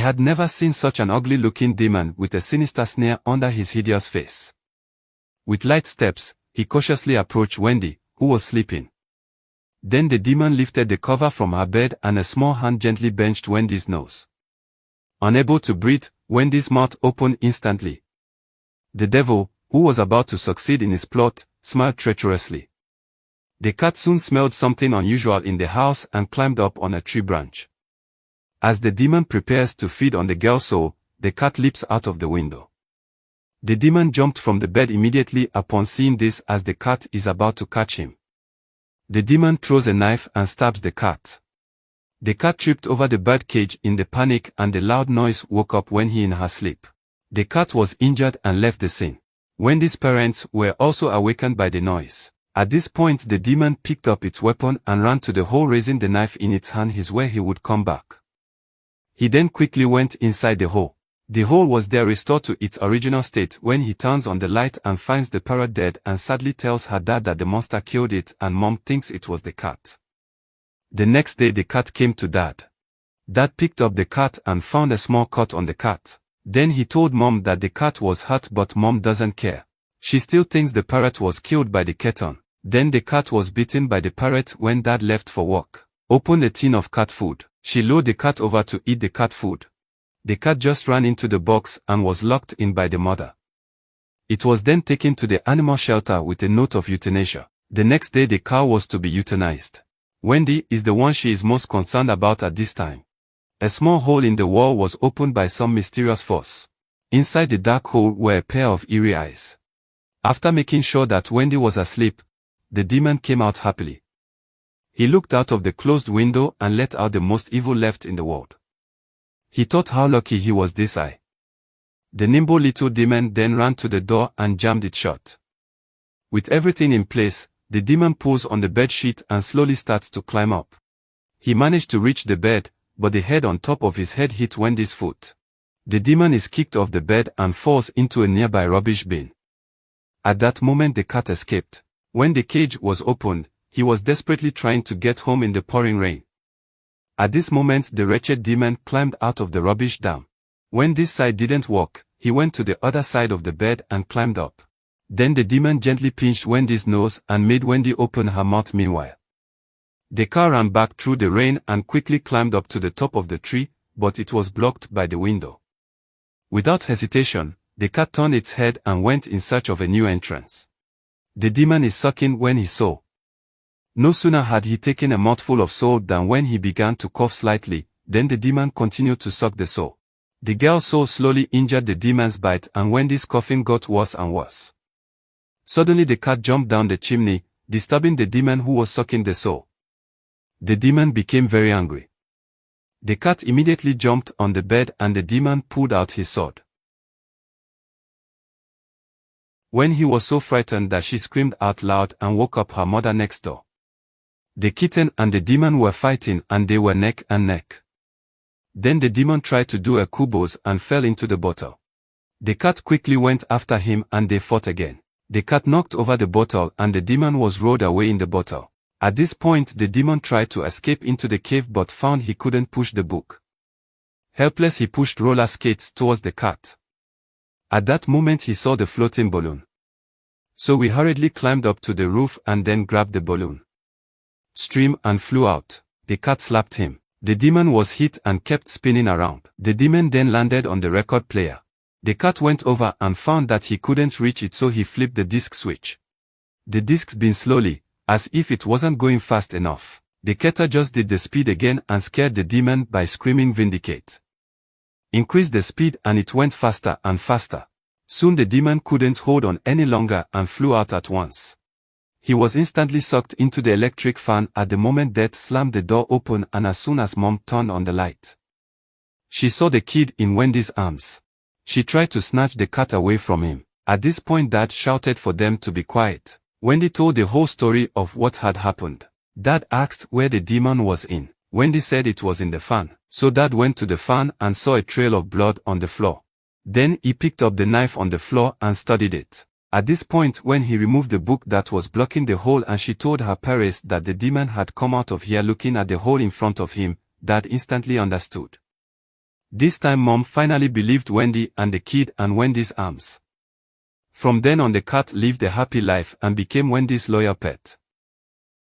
had never seen such an ugly-looking demon with a sinister sneer under his hideous face. With light steps, he cautiously approached Wendy, who was sleeping. Then the demon lifted the cover from her bed and a small hand gently benched Wendy's nose. Unable to breathe, Wendy's mouth opened instantly. The devil, who was about to succeed in his plot, smiled treacherously. The cat soon smelled something unusual in the house and climbed up on a tree branch. As the demon prepares to feed on the girl's soul, the cat leaps out of the window. The demon jumped from the bed immediately upon seeing this as the cat is about to catch him. The demon throws a knife and stabs the cat. The cat tripped over the bird cage in the panic and the loud noise woke up Wendy in her sleep. The cat was injured and left the scene. Wendy's parents were also awakened by the noise. At this point the demon picked up its weapon and ran to the hole, raising the knife in its hand where he would come back. He then quickly went inside the hole. The hole was there restored to its original state when he turns on the light and finds the parrot dead and sadly tells her dad that the monster killed it and mom thinks it was the cat. The next day the cat came to dad. Dad picked up the cat and found a small cut on the cat. Then he told mom that the cat was hurt but mom doesn't care. She still thinks the parrot was killed by the kitten. Then the cat was bitten by the parrot when dad left for work. Opened a tin of cat food. She lured the cat over to eat the cat food. The cat just ran into the box and was locked in by the mother. It was then taken to the animal shelter with a note of euthanasia. The next day the cow was to be euthanized. Wendy is the one she is most concerned about at this time. A small hole in the wall was opened by some mysterious force. Inside the dark hole were a pair of eerie eyes. After making sure that Wendy was asleep, the demon came out happily. He looked out of the closed window and let out the most evil left in the world. He thought how lucky he was this eye. The nimble little demon then ran to the door and jammed it shut. With everything in place, the demon pulls on the bed sheet and slowly starts to climb up. He managed to reach the bed, but the head on top of his head hit Wendy's foot. The demon is kicked off the bed and falls into a nearby rubbish bin. At that moment the cat escaped. When the cage was opened, he was desperately trying to get home in the pouring rain. At this moment the wretched demon climbed out of the rubbish dam. When this side didn't work, he went to the other side of the bed and climbed up. Then the demon gently pinched Wendy's nose and made Wendy open her mouth meanwhile. The cow ran back through the rain and quickly climbed up to the top of the tree, but it was blocked by the window. Without hesitation, the cat turned its head and went in search of a new entrance. The demon is sucking when he saw. No sooner had he taken a mouthful of soul than when he began to cough slightly, then the demon continued to suck the soul. The girl's soul slowly injured the demon's bite and Wendy's coughing got worse and worse. Suddenly the cat jumped down the chimney, disturbing the demon who was sucking the soul. The demon became very angry. The cat immediately jumped on the bed and the demon pulled out his sword. When he was so frightened that she screamed out loud and woke up her mother next door. The kitten and the demon were fighting and they were neck and neck. Then the demon tried to do a kubos and fell into the bottle. The cat quickly went after him and they fought again. The cat knocked over the bottle and the demon was rolled away in the bottle. At this point the demon tried to escape into the cave but found he couldn't push the book. Helpless he pushed roller skates towards the cat. At that moment he saw the floating balloon. So we hurriedly climbed up to the roof and then grabbed the balloon. Stream and flew out. The cat slapped him. The demon was hit and kept spinning around. The demon then landed on the record player. The cat went over and found that he couldn't reach it, so he flipped the disc switch. The disc spun slowly, as if it wasn't going fast enough. The cat just did the speed again and scared the demon by screaming "Vindicate." Increased the speed and it went faster and faster. Soon the demon couldn't hold on any longer and flew out at once. He was instantly sucked into the electric fan at the moment Death slammed the door open and as soon as Mom turned on the light. She saw the kid in Wendy's arms. She tried to snatch the cat away from him. At this point Dad shouted for them to be quiet. Wendy told the whole story of what had happened. Dad asked where the demon was in. Wendy said it was in the fan. So Dad went to the fan and saw a trail of blood on the floor. Then he picked up the knife on the floor and studied it. At this point when he removed the book that was blocking the hole and she told her parents that the demon had come out of here looking at the hole in front of him, Dad instantly understood. This time Mom finally believed Wendy and the kid and Wendy's arms. From then on the cat lived a happy life and became Wendy's loyal pet.